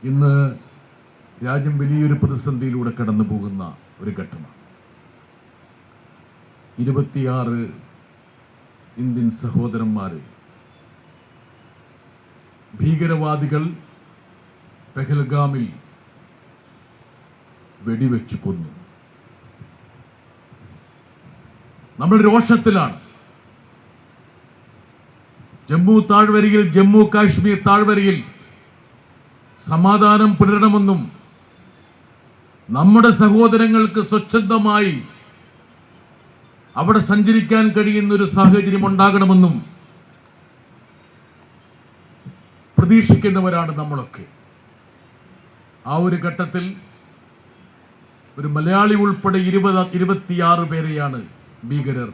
ഇന്ന് രാജ്യം വലിയൊരു പ്രതിസന്ധിയിലൂടെ കടന്നു പോകുന്ന ഒരു ഘട്ടമാണ്. 26 ഇന്ത്യൻ സഹോദരന്മാരെ ഭീകരവാദികൾ പെഹൽഗാമിൽ വെടിവെച്ചു കൊന്നു. നമ്മൾ രോഷത്തിലാണ്. ജമ്മു കാശ്മീർ താഴ്വരയിൽ സമാധാനം പുലരണമെന്നും നമ്മുടെ സഹോദരങ്ങൾക്ക് സ്വച്ഛന്തമായി അവിടെ സഞ്ചരിക്കാൻ കഴിയുന്ന ഒരു സാഹചര്യം ഉണ്ടാകണമെന്നും പ്രതീക്ഷിക്കുന്നവരാണ് നമ്മളൊക്കെ. ആ ഒരു ഘട്ടത്തിൽ ഒരു മലയാളി ഉൾപ്പെടെ 26 പേരെയാണ് ഭീകരർ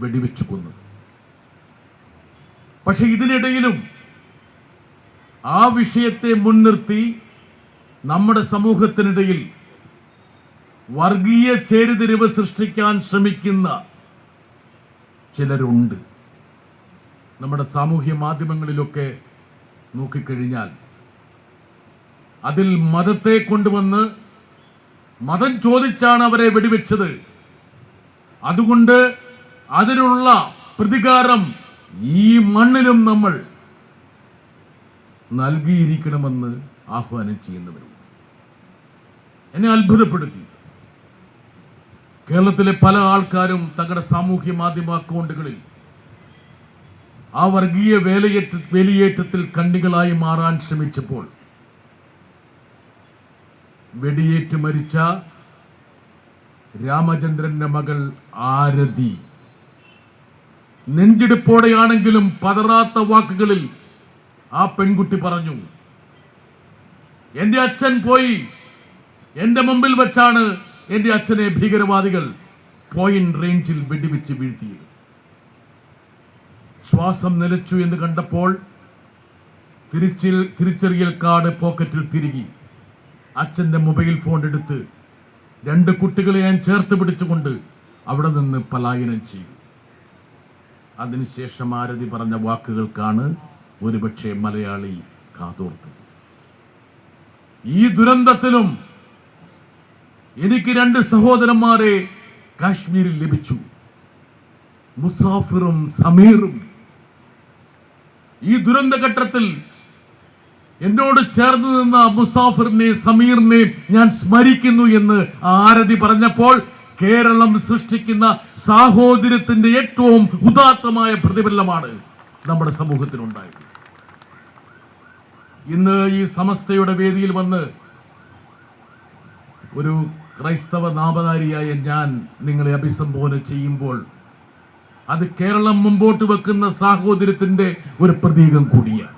വെടിവെച്ചു കൊന്നത്. പക്ഷെ ഇതിനിടയിലും ആ വിഷയത്തെ മുൻനിർത്തി നമ്മുടെ സമൂഹത്തിനിടയിൽ വർഗീയ ചേരിതിരിവ് സൃഷ്ടിക്കാൻ ശ്രമിക്കുന്ന ചിലരുണ്ട്. നമ്മുടെ സാമൂഹ്യ മാധ്യമങ്ങളിലൊക്കെ നോക്കിക്കഴിഞ്ഞാൽ അതിൽ മതത്തെ കൊണ്ടുവന്ന് മതം ചോദിച്ചാണ് അവരെ വെടിവെച്ചത്, അതുകൊണ്ട് അതിനുള്ള പ്രതികാരം ഈ മണ്ണിലും നമ്മൾ നൽകിയിരിക്കണമെന്ന് ആഹ്വാനം ചെയ്യുന്നവരും എന്നെ അത്ഭുതപ്പെടുത്തി. കേരളത്തിലെ പല ആൾക്കാരും തങ്ങളുടെ സാമൂഹ്യ മാധ്യമ അക്കൗണ്ടുകളിൽ ആ വർഗീയ വേലിയേറ്റത്തിൽ കണ്ണികളായി മാറാൻ ശ്രമിച്ചപ്പോൾ വെടിയേറ്റ് മരിച്ച രാമചന്ദ്രന്റെ മകൾ ആരതി നെഞ്ചിടിപ്പോടെയാണെങ്കിലും പതറാത്ത വാക്കുകളിൽ ആ പെൺകുട്ടി പറഞ്ഞു, എന്റെ അച്ഛൻ പോയി, എന്റെ മുമ്പിൽ വെച്ചാണ് എന്റെ അച്ഛനെ ഭീകരവാദികൾ പോയിന്റ് റേഞ്ചിൽ വെടിവെച്ച് വീഴ്ത്തിയത്. ശ്വാസം നിലച്ചു എന്ന് കണ്ടപ്പോൾ തിരിച്ചറിയൽ കാർഡ് പോക്കറ്റിൽ തിരുകി അച്ഛന്റെ മൊബൈൽ ഫോൺ എടുത്ത് 2 കുട്ടികളെ ഞാൻ ചേർത്ത് പിടിച്ചുകൊണ്ട് അവിടെ നിന്ന് പലായനം ചെയ്തു. അതിനുശേഷം ആരതി പറഞ്ഞ വാക്കുകൾക്കാണ് ഒരുപക്ഷെ മലയാളി കാതോർത്തത്. ഈ ദുരന്തത്തിലും എനിക്ക് 2 സഹോദരന്മാരെ കാശ്മീരിൽ ലഭിച്ചു, മുസാഫിറും സമീറും. ഈ ദുരന്തഘട്ടത്തിൽ എന്നോട് ചേർന്ന് നിന്ന മുസാഫിറിനെ സമീറിനെ ഞാൻ സ്മരിക്കുന്നു എന്ന് ആരതി പറഞ്ഞപ്പോൾ കേരളം സൃഷ്ടിക്കുന്ന സാഹോദര്യത്തിന്റെ ഏറ്റവും ഉദാത്തമായ പ്രതിഫലനമാണ് നമ്മുടെ സമൂഹത്തിനുണ്ടായത്. ഇന്ന് ഈ സമസ്തയുടെ വേദിയിൽ വന്ന് ഒരു ക്രൈസ്തവ നാമധാരിയായ ഞാൻ നിങ്ങളെ അഭിസംബോധന ചെയ്യുമ്പോൾ അത് കേരളം മുമ്പോട്ട് വെക്കുന്ന സാഹോദര്യത്തിന്റെ ഒരു പ്രതീകം കൂടിയാണ്.